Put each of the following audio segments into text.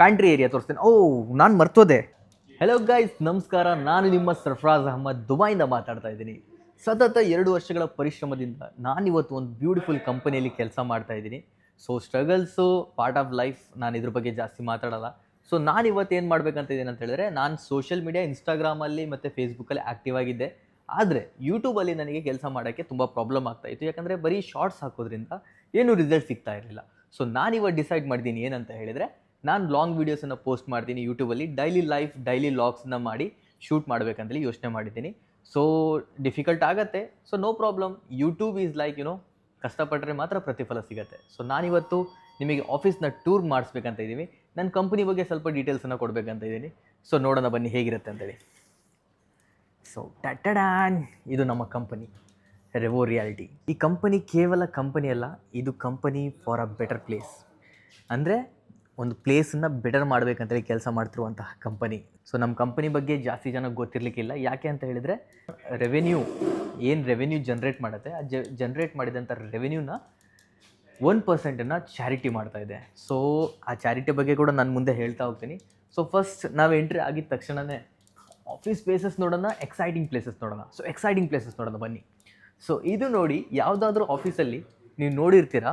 Pantry area ತೋರಿಸ್ತೇನೆ. ನಾನು ಮರ್ತೋದೆ. Hello guys, ನಮಸ್ಕಾರ. ನಾನು ನಿಮ್ಮ ಸರ್ಫರಾಜ್ ಅಹಮದ್ ದುಬೈಯಿಂದ ಮಾತಾಡ್ತಾ ಇದ್ದೀನಿ. ಸತತ 2 ವರ್ಷಗಳ ಪರಿಶ್ರಮದಿಂದ ನಾನಿವತ್ತು ಒಂದು ಬ್ಯೂಟಿಫುಲ್ ಕಂಪನಿಯಲ್ಲಿ ಕೆಲಸ ಮಾಡ್ತಾ ಇದ್ದೀನಿ. ಸೊ ಸ್ಟ್ರಗಲ್ಸು ಪಾರ್ಟ್ ಆಫ್ ಲೈಫ್, ನಾನು ಇದ್ರ ಬಗ್ಗೆ ಜಾಸ್ತಿ ಮಾತಾಡಲ್ಲ. ಸೊ ನಾನು ಇವತ್ತು ಏನು ಮಾಡ್ಬೇಕಂತ ಇದ್ದೀನಿ ಅಂತ ಹೇಳಿದ್ರೆ, ನಾನು ಸೋಷಿಯಲ್ ಮೀಡಿಯಾ ಇನ್ಸ್ಟಾಗ್ರಾಮಲ್ಲಿ ಮತ್ತು ಫೇಸ್ಬುಕ್ಕಲ್ಲಿ ಆ್ಯಕ್ಟಿವ್ ಆಗಿದ್ದೆ. ಆದರೆ ಯೂಟ್ಯೂಬಲ್ಲಿ ನನಗೆ ಕೆಲಸ ಮಾಡೋಕ್ಕೆ ತುಂಬ ಪ್ರಾಬ್ಲಮ್ ಆಗ್ತಾಯಿತ್ತು. ಯಾಕಂದರೆ ಬರೀ ಶಾರ್ಟ್ಸ್ ಹಾಕೋದ್ರಿಂದ ಏನೂ ರಿಸಲ್ಟ್ ಸಿಗ್ತಾ ಇರಲಿಲ್ಲ. ಸೊ ನಾನಿವತ್ತು ಡಿಸೈಡ್ ಮಾಡಿದ್ದೀನಿ ಏನಂತ ಹೇಳಿದರೆ, ನಾನು ಲಾಂಗ್ ವೀಡಿಯೋಸನ್ನು ಪೋಸ್ಟ್ ಮಾಡ್ತೀನಿ ಯೂಟ್ಯೂಬಲ್ಲಿ. ಡೈಲಿ ಲಾಗ್ಸನ್ನ ಮಾಡಿ ಶೂಟ್ ಮಾಡಬೇಕಂತೇಳಿ ಯೋಚನೆ ಮಾಡಿದ್ದೀನಿ. ಸೊ ಡಿಫಿಕಲ್ಟ್ ಆಗುತ್ತೆ. So no problem. YouTube is like ಕಷ್ಟಪಟ್ಟರೆ ಮಾತ್ರ ಪ್ರತಿಫಲ ಸಿಗುತ್ತೆ. ಸೊ ನಾನಿವತ್ತು ನಿಮಗೆ ಆಫೀಸ್ನ ಟೂರ್ ಮಾಡಿಸ್ಬೇಕಂತ ಇದ್ದೀವಿ. ನನ್ನ ಕಂಪ್ನಿ ಬಗ್ಗೆ ಸ್ವಲ್ಪ ಡೀಟೇಲ್ಸನ್ನು ಕೊಡಬೇಕಂತ ಇದ್ದೀನಿ. ಸೊ ನೋಡೋಣ ಬನ್ನಿ ಹೇಗಿರುತ್ತೆ ಅಂತೇಳಿ. ಸೊ ಟಟಡಾನ್, ಇದು ನಮ್ಮ ಕಂಪನಿ ರೆವೋ ರಿಯಾಲಿಟಿ. ಈ ಕಂಪನಿ ಕೇವಲ ಕಂಪನಿ ಅಲ್ಲ, ಇದು company for a better place. ಅಂದರೆ ಒಂದು ಪ್ಲೇಸನ್ನು ಬೆಟರ್ ಮಾಡಬೇಕಂತೇಳಿ ಕೆಲಸ ಮಾಡ್ತಿರುವಂತಹ ಕಂಪನಿ. ಸೊ ನಮ್ಮ ಕಂಪನಿ ಬಗ್ಗೆ ಜಾಸ್ತಿ ಜನಕ್ಕೆ ಗೊತ್ತಿರಲಿಕ್ಕಿಲ್ಲ. ಯಾಕೆ ಅಂತ ಹೇಳಿದರೆ, ರೆವೆನ್ಯೂ ಜನ್ರೇಟ್ ಮಾಡುತ್ತೆ, ಆ ಜನ್ರೇಟ್ ಮಾಡಿದಂಥ ರೆವೆನ್ಯೂನ 1% ಚಾರಿಟಿ ಮಾಡ್ತಾ ಇದೆ. ಸೊ ಆ ಚಾರಿಟಿ ಬಗ್ಗೆ ಕೂಡ ನಾನು ಮುಂದೆ ಹೇಳ್ತಾ ಹೋಗ್ತೀನಿ. ಸೊ ಫಸ್ಟ್ ನಾವು ಎಂಟ್ರಿ ಆಗಿದ ತಕ್ಷಣವೇ ಆಫೀಸ್ ಪ್ಲೇಸಸ್ ನೋಡೋಣ, ಎಕ್ಸೈಟಿಂಗ್ ಪ್ಲೇಸಸ್ ನೋಡೋಣ. ಸೊ ಎಕ್ಸೈಟಿಂಗ್ ಪ್ಲೇಸಸ್ ನೋಡೋಣ ಬನ್ನಿ. ಸೊ ಇದು ನೋಡಿ, ಯಾವುದಾದ್ರೂ ಆಫೀಸಲ್ಲಿ ನೀವು ನೋಡಿರ್ತೀರಾ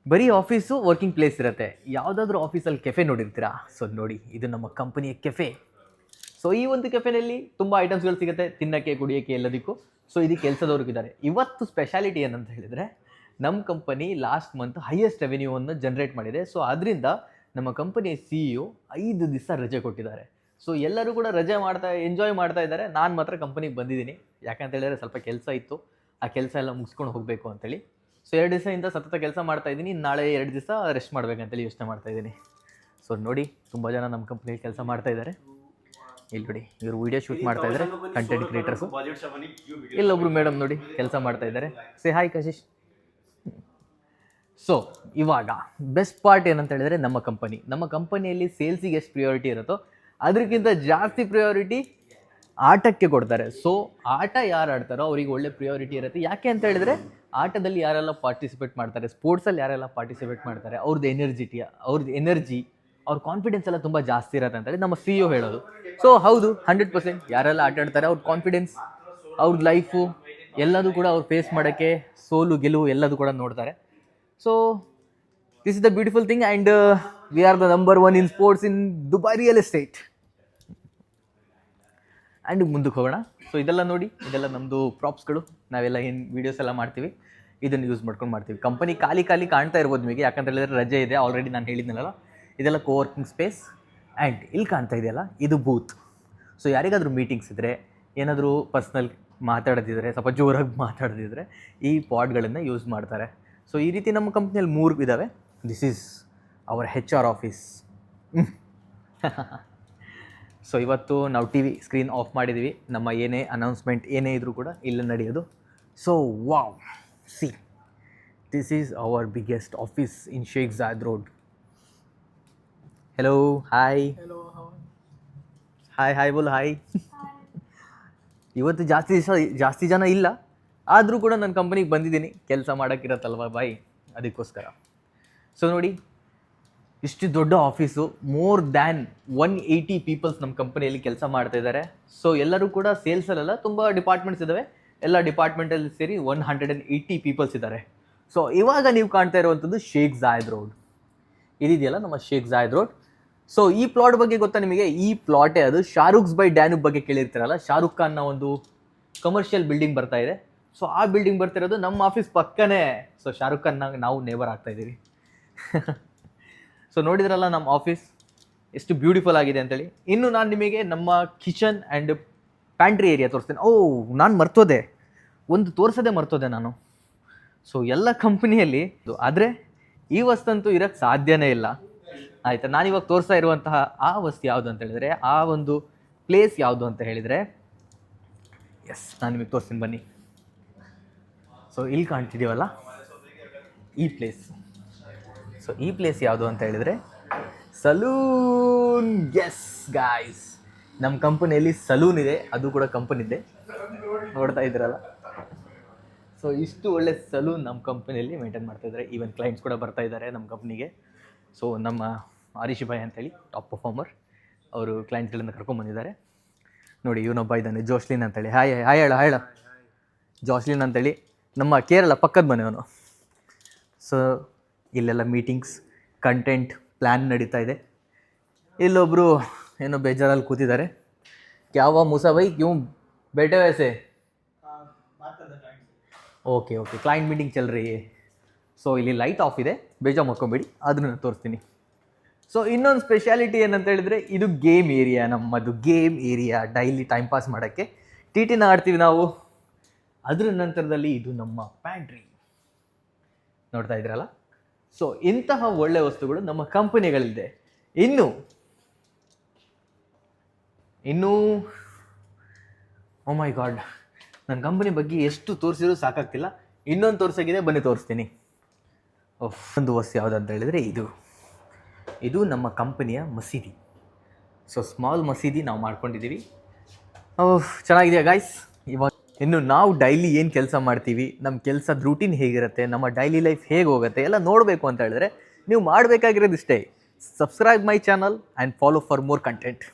ಬರೀ ಆಫೀಸು ವರ್ಕಿಂಗ್ ಪ್ಲೇಸ್ ಇರುತ್ತೆ. ಯಾವುದಾದ್ರೂ ಆಫೀಸಲ್ಲಿ ಕೆಫೆ ನೋಡಿರ್ತೀರಾ. ಸೊ ನೋಡಿ, ಇದು ನಮ್ಮ ಕಂಪನಿಯ ಕೆಫೆ. ಸೊ ಈ ಒಂದು ಕೆಫೆನಲ್ಲಿ ತುಂಬ ಐಟಮ್ಸ್ಗಳು ಸಿಗುತ್ತೆ, ತಿನ್ನೋಕ್ಕೆ ಕುಡಿಯೋಕ್ಕೆ ಎಲ್ಲದಕ್ಕೂ. ಸೊ ಇದಕ್ಕೆ ಕೆಲಸದವ್ರಿಗಿದ್ದಾರೆ. ಇವತ್ತು ಸ್ಪೆಷಾಲಿಟಿ ಏನಂತ ಹೇಳಿದರೆ, ನಮ್ಮ ಕಂಪನಿ ಲಾಸ್ಟ್ ಮಂತ್ ಹೈಯೆಸ್ಟ್ ರೆವೆನ್ಯೂವನ್ನು ಜನ್ರೇಟ್ ಮಾಡಿದೆ. ಸೊ ಅದರಿಂದ ನಮ್ಮ ಕಂಪನಿಯ CEO 5 ದಿವಸ ರಜೆ ಕೊಟ್ಟಿದ್ದಾರೆ. ಸೊ ಎಲ್ಲರೂ ಕೂಡ ರಜೆ ಎಂಜಾಯ್ ಮಾಡ್ತಾ ಇದ್ದಾರೆ. ನಾನು ಮಾತ್ರ ಕಂಪನಿಗೆ ಬಂದಿದ್ದೀನಿ. ಯಾಕಂತ ಹೇಳಿದ್ರೆ ಸ್ವಲ್ಪ ಕೆಲಸ ಇತ್ತು, ಆ ಕೆಲಸ ಎಲ್ಲ ಮುಗಿಸ್ಕೊಂಡು ಹೋಗಬೇಕು ಅಂತೇಳಿ. ಸೊ 2 ದಿವಸದಿಂದ ಸತತ ಕೆಲಸ ಮಾಡ್ತಾ ಇದ್ದೀನಿ. ನಾಳೆ 2 ದಿವಸ ರೆಸ್ಟ್ ಮಾಡಬೇಕಂತೇಳಿ ಯೋಚನೆ ಮಾಡ್ತಾ ಇದ್ದೀನಿ. ಸೊ ನೋಡಿ, ತುಂಬ ಜನ ನಮ್ಮ ಕಂಪ್ನಿಯಲ್ಲಿ ಕೆಲಸ ಮಾಡ್ತಾ ಇದ್ದಾರೆ. ಇಲ್ಲಿ ನೋಡಿ, ಇವರು ವೀಡಿಯೋ ಶೂಟ್ ಮಾಡ್ತಾ ಇದ್ದಾರೆ, ಕಂಟೆಂಟ್ ಕ್ರಿಯೇಟರ್ಸು. ಇಲ್ಲೊಬ್ರು ಮೇಡಮ್ ನೋಡಿ ಕೆಲಸ ಮಾಡ್ತಾ ಇದ್ದಾರೆ. Say hi Kashish. ಸೊ ಇವಾಗ ಬೆಸ್ಟ್ ಪಾರ್ಟ್ ಏನಂತ ಹೇಳಿದರೆ, ನಮ್ಮ ಕಂಪನಿಯಲ್ಲಿ ಸೇಲ್ಸಿಗೆ ಎಷ್ಟು ಪ್ರಿಯಾರಿಟಿ ಇರುತ್ತೋ ಅದಕ್ಕಿಂತ ಜಾಸ್ತಿ ಪ್ರಿಯಾರಿಟಿ ಆಟಕ್ಕೆ ಕೊಡ್ತಾರೆ. ಸೊ ಆಟ ಯಾರು ಆಡ್ತಾರೋ ಅವ್ರಿಗೆ ಒಳ್ಳೆ ಪ್ರಿಯಾರಿಟಿ ಇರುತ್ತೆ. ಯಾಕೆ ಅಂತ ಹೇಳಿದರೆ, ಆಟದಲ್ಲಿ ಯಾರೆಲ್ಲ ಪಾರ್ಟಿಸಿಪೇಟ್ ಮಾಡ್ತಾರೆ, ಸ್ಪೋರ್ಟ್ಸಲ್ಲಿ ಯಾರೆಲ್ಲ ಪಾರ್ಟಿಸಿಪೇಟ್ ಮಾಡ್ತಾರೆ, ಅವ್ರದ್ದು ಎನರ್ಜಿ, ಅವ್ರ ಕಾನ್ಫಿಡೆನ್ಸ್ ಎಲ್ಲ ತುಂಬ ಜಾಸ್ತಿ ಇರುತ್ತೆ ಅಂತೇಳಿ ನಮ್ಮ CEO ಹೇಳೋದು. ಸೊ ಹೌದು, 100% ಯಾರೆಲ್ಲ ಆಟ ಆಡ್ತಾರೆ ಅವ್ರ ಕಾನ್ಫಿಡೆನ್ಸ್, ಅವ್ರ ಲೈಫು ಎಲ್ಲದೂ ಕೂಡ ಅವ್ರು ಫೇಸ್ ಮಾಡೋಕ್ಕೆ ಸೋಲು ಗೆಲುವು ಎಲ್ಲದೂ ಕೂಡ ನೋಡ್ತಾರೆ. So this is the beautiful thing, and we are the number 1 in sports in Dubai real estate. And ಮುಂದಕ್ಕೆ ಹೋಗೋಣ. ಸೊ ಇದೆಲ್ಲ ನೋಡಿ, ಇದೆಲ್ಲ ನಮ್ಮದು ಪ್ರಾಪ್ಸ್ಗಳು. ನಾವೆಲ್ಲ ಏನು ವೀಡಿಯೋಸ್ ಎಲ್ಲ ಮಾಡ್ತೀವಿ, ಇದನ್ನು ಯೂಸ್ ಮಾಡ್ಕೊಂಡು ಮಾಡ್ತೀವಿ. ಕಂಪನಿ ಖಾಲಿ ಕಾಣ್ತಾ ಇರ್ಬೋದು ನಿಮಗೆ, ಯಾಕಂತ ಹೇಳಿದ್ರೆ ರಜೆ ಇದೆ. ಆಲ್ರೆಡಿ ನಾನು ಹೇಳಿದ್ನಲ್ಲ, ಇದೆಲ್ಲ ಕೋವರ್ಕಿಂಗ್ ಸ್ಪೇಸ್. ಆ್ಯಂಡ್ ಇಲ್ಲಿ ಕಾಣ್ತಾ ಇದೆಯಲ್ಲ, ಇದು ಬೂತ್. ಸೊ ಯಾರಿಗಾದರೂ ಮೀಟಿಂಗ್ಸ್ ಇದ್ದರೆ, ಏನಾದರೂ ಪರ್ಸ್ನಲ್ ಮಾತಾಡೋದಿದ್ರೆ, ಸ್ವಲ್ಪ ಜೋರಾಗಿ ಮಾತಾಡೋದಿದ್ರೆ ಈ ಪಾಡ್ಗಳನ್ನು ಯೂಸ್ ಮಾಡ್ತಾರೆ. ಸೊ ಈ ರೀತಿ ನಮ್ಮ ಕಂಪ್ನಿಯಲ್ಲಿ 3 ಇದ್ದಾವೆ. This is hour HR office. So ಇವತ್ತು ನಾವು TV ಸ್ಕ್ರೀನ್ ಆಫ್ ಮಾಡಿದ್ದೀವಿ. ನಮ್ಮ ಏನೇ ಅನೌನ್ಸ್ಮೆಂಟ್ ಏನೇ ಇದ್ರೂ ಕೂಡ ಇಲ್ಲೇ ನಡೆಯೋದು. So wow, see, this is our biggest office in Sheikh Zayed road. Hello, hi. Hi ಬೋಲ್ ಹಾಯ್. ಇವತ್ತು ಜಾಸ್ತಿ ಜನ ಇಲ್ಲ, ಆದರೂ ಕೂಡ ನನ್ನ ಕಂಪನಿಗೆ ಬಂದಿದ್ದೀನಿ. ಕೆಲಸ ಮಾಡೋಕ್ಕಿರತ್ತಲ್ವ ಬಾಯ್, ಅದಕ್ಕೋಸ್ಕರ. ಸೊ ನೋಡಿ, ಇಷ್ಟು ದೊಡ್ಡ ಆಫೀಸು, ಮೋರ್ ದ್ಯಾನ್ 180 ಪೀಪಲ್ಸ್ ನಮ್ಮ ಕಂಪನಿಯಲ್ಲಿ ಕೆಲಸ ಮಾಡ್ತಾ ಇದ್ದಾರೆ. ಸೊ ಎಲ್ಲರೂ ಕೂಡ ಸೇಲ್ಸಲ್ಲೆಲ್ಲ ತುಂಬ ಡಿಪಾರ್ಟ್ಮೆಂಟ್ಸ್ ಇದ್ದಾವೆ. ಎಲ್ಲ ಡಿಪಾರ್ಟ್ಮೆಂಟಲ್ಲಿ ಸೇರಿ 180 ಪೀಪಲ್ಸ್ ಇದ್ದಾರೆ. ಸೊ ಇವಾಗ ನೀವು ಕಾಣ್ತಾ ಇರುವಂಥದ್ದು ಶೇಖ್ ಝಾಯದ್ ರೋಡ್. ಇದಿದೆಯಲ್ಲ ನಮ್ಮ ಶೇಖ್ ಝಾಯದ್ ರೋಡ್. ಸೊ ಈ ಪ್ಲಾಟ್ ಬಗ್ಗೆ ಗೊತ್ತಾ ನಿಮಗೆ? ಈ ಪ್ಲಾಟೇ ಅದು ಶಾರುಖ್ಸ್ ಬೈ ಡ್ಯಾನ್ಯೂಬ್ ಬಗ್ಗೆ ಕೇಳಿರ್ತೀರಲ್ಲ. ಶಾರುಖ್ ಖಾನ್ನ ಒಂದು ಕಮರ್ಷಿಯಲ್ ಬಿಲ್ಡಿಂಗ್ ಬರ್ತಾ ಇದೆ. ಸೊ ಆ ಬಿಲ್ಡಿಂಗ್ ಬರ್ತಿರೋದು ನಮ್ಮ ಆಫೀಸ್ ಪಕ್ಕನೇ. ಸೊ ಶಾರುಖ್ ಖಾನ್ ನಾವು ನೇಬರ್ ಆಗ್ತಾ ಇದ್ದೀವಿ. ಸೊ ನೋಡಿದ್ರಲ್ಲ ನಮ್ಮ ಆಫೀಸ್ ಎಷ್ಟು ಬ್ಯೂಟಿಫುಲ್ ಆಗಿದೆ ಅಂತೇಳಿ. ಇನ್ನು ನಾನು ನಿಮಗೆ ನಮ್ಮ ಕಿಚನ್ ಆ್ಯಂಡ್ ಪ್ಯಾಂಟ್ರಿ ಏರಿಯಾ ತೋರಿಸ್ತೇನೆ. ನಾನು ತೋರಿಸೋದೇ ಮರ್ತೋದೆ ನಾನು. ಸೊ ಎಲ್ಲ ಕಂಪ್ನಿಯಲ್ಲಿ ಆದರೆ ಈ ವಸ್ತಂತೂ ಇರೋಕ್ಕೆ ಸಾಧ್ಯನೇ ಇಲ್ಲ. ಆಯಿತಾ, ನಾನಿವಾಗ ತೋರಿಸ್ತಾ ಇರುವಂತಹ ಆ ವಸ್ತು ಯಾವುದು ಅಂತ ಹೇಳಿದರೆ, ಆ ಒಂದು ಪ್ಲೇಸ್ ಯಾವುದು ಅಂತ ಹೇಳಿದರೆ, ನಾನು ನಿಮಗೆ ತೋರಿಸ್ತೀನಿ ಬನ್ನಿ. ಸೊ ಇಲ್ಲಿ ಕಾಣ್ತಿದ್ದೀವಲ್ಲ ಈ ಪ್ಲೇಸ್. ಸೊ ಈ ಪ್ಲೇಸ್ ಯಾವುದು ಅಂತ ಹೇಳಿದರೆ ಸಲೂನ್. ಎಸ್ ಗಾಯ್ಸ್, ನಮ್ಮ ಕಂಪನಿಯಲ್ಲಿ ಸಲೂನ್ ಇದೆ, ಅದು ಕೂಡ ಕಂಪನಿದೆ, ನೋಡ್ತಾ ಇದ್ದೀರಲ್ಲ. ಸೊ ಇಷ್ಟು ಒಳ್ಳೆ ಸಲೂನ್ ನಮ್ಮ ಕಂಪನಿಯಲ್ಲಿ ಮೇಂಟೈನ್ ಮಾಡ್ತಾ ಇದ್ದಾರೆ. ಈವನ್ ಕ್ಲೈಂಟ್ಸ್ ಕೂಡ ಬರ್ತಾ ಇದ್ದಾರೆ ನಮ್ಮ ಕಂಪ್ನಿಗೆ. ಸೊ ನಮ್ಮ ಆರಿಶ್ ಭಾಯ್ ಅಂತೇಳಿ ಟಾಪ್ ಪರ್ಫಾರ್ಮರ್. ಅವರು ಕ್ಲೈಂಟ್ಗಳಿಂದ ಕರ್ಕೊಂಡ್ಬಂದಿದ್ದಾರೆ. ನೋಡಿ ಇವನೊಬ್ಬ ಇದ್ದಾನೆ ಜೋಶ್ಲಿನ್ ಅಂತೇಳಿ. ಹಾಯ್ ಹಾಯ್ ಹೇಳ ಹೇಳ ಜೋಶ್ಲಿನ್ ಅಂತೇಳಿ ನಮ್ಮ ಕೇರಳ ಪಕ್ಕದ ಮನೆಯವನು. ಸೊ ಇಲ್ಲೆಲ್ಲ ಮೀಟಿಂಗ್ಸ್, ಕಂಟೆಂಟ್ ಪ್ಲ್ಯಾನ್ ನಡೀತಾ ಇದೆ. ಇಲ್ಲೊಬ್ಬರು ಏನೋ ಬೇಜಾರಲ್ಲಿ ಕೂತಿದ್ದಾರೆ. ಕ್ಯಾವ ಮೂಸಾ ಬೈ ಕ್ಯೂ ಬೇಟೆ ವೈಸೆ? ಓಕೆ ಓಕೆ, ಕ್ಲೈಂಟ್ ಮೀಟಿಂಗ್ ಚಲ್ ರही है. ಸೊ ಇಲ್ಲಿ ಲೈಟ್ ಆಫ್ ಇದೆ, ಬೇಜಾರು ಮಾಡ್ಕೊಂಬೇಡಿ, ಅದನ್ನು ತೋರಿಸ್ತೀನಿ. ಸೊ ಇನ್ನೊಂದು ಸ್ಪೆಷಾಲಿಟಿ ಏನಂತ ಹೇಳಿದ್ರೆ, ಇದು ಗೇಮ್ ಏರಿಯಾ, ನಮ್ಮದು game area. Daily time pass ಮಾಡೋಕ್ಕೆ ಟಿ ನ ಆಡ್ತೀವಿ ನಾವು. ಅದರ ನಂತರದಲ್ಲಿ ಇದು ನಮ್ಮ ಪ್ಯಾಂಟ್ರಿ ನೋಡ್ತಾ ಇದ್ರಲ್ಲ. ಸೊ ಇಂತಹ ಒಳ್ಳೆ ವಸ್ತುಗಳು ನಮ್ಮ ಕಂಪನಿಗಳಿದೆ. ಇನ್ನು ಓ ಮೈ ಗಾಡ್, ನನ್ನ ಕಂಪನಿ ಬಗ್ಗೆ ಎಷ್ಟು ತೋರಿಸಿದ್ರು ಸಾಕಾಗ್ತಿಲ್ಲ. ಇನ್ನೊಂದು ತೋರಿಸಾಗಿದೆ, ಬನ್ನಿ ತೋರಿಸ್ತೀನಿ. ಒಂದು ವಸ್ತು ಯಾವುದಂತ ಹೇಳಿದರೆ ಇದು ನಮ್ಮ ಕಂಪನಿಯ ಮಸೀದಿ. ಸೊ ಸ್ಮಾಲ್ ಮಸೀದಿ ನಾವು ಮಾಡ್ಕೊಂಡಿದ್ದೀವಿ. ಚೆನ್ನಾಗಿದೆಯಾ ಗಾಯ್ಸ್? ಇವಾಗ ಇನ್ನು ನಾವು ಡೈಲಿ ಏನು ಕೆಲಸ ಮಾಡ್ತೀವಿ, ನಮ್ಮ ಕೆಲಸದ ರೂಟೀನ್ ಹೇಗಿರುತ್ತೆ, ನಮ್ಮ ಡೈಲಿ ಲೈಫ್ ಹೇಗೆ ಹೋಗುತ್ತೆ ಎಲ್ಲ ನೋಡಬೇಕು ಅಂತ ಹೇಳಿದ್ರೆ ನೀವು ಮಾಡಬೇಕಾಗಿರೋದು ಇಷ್ಟೇ: subscribe my channel and follow for more content.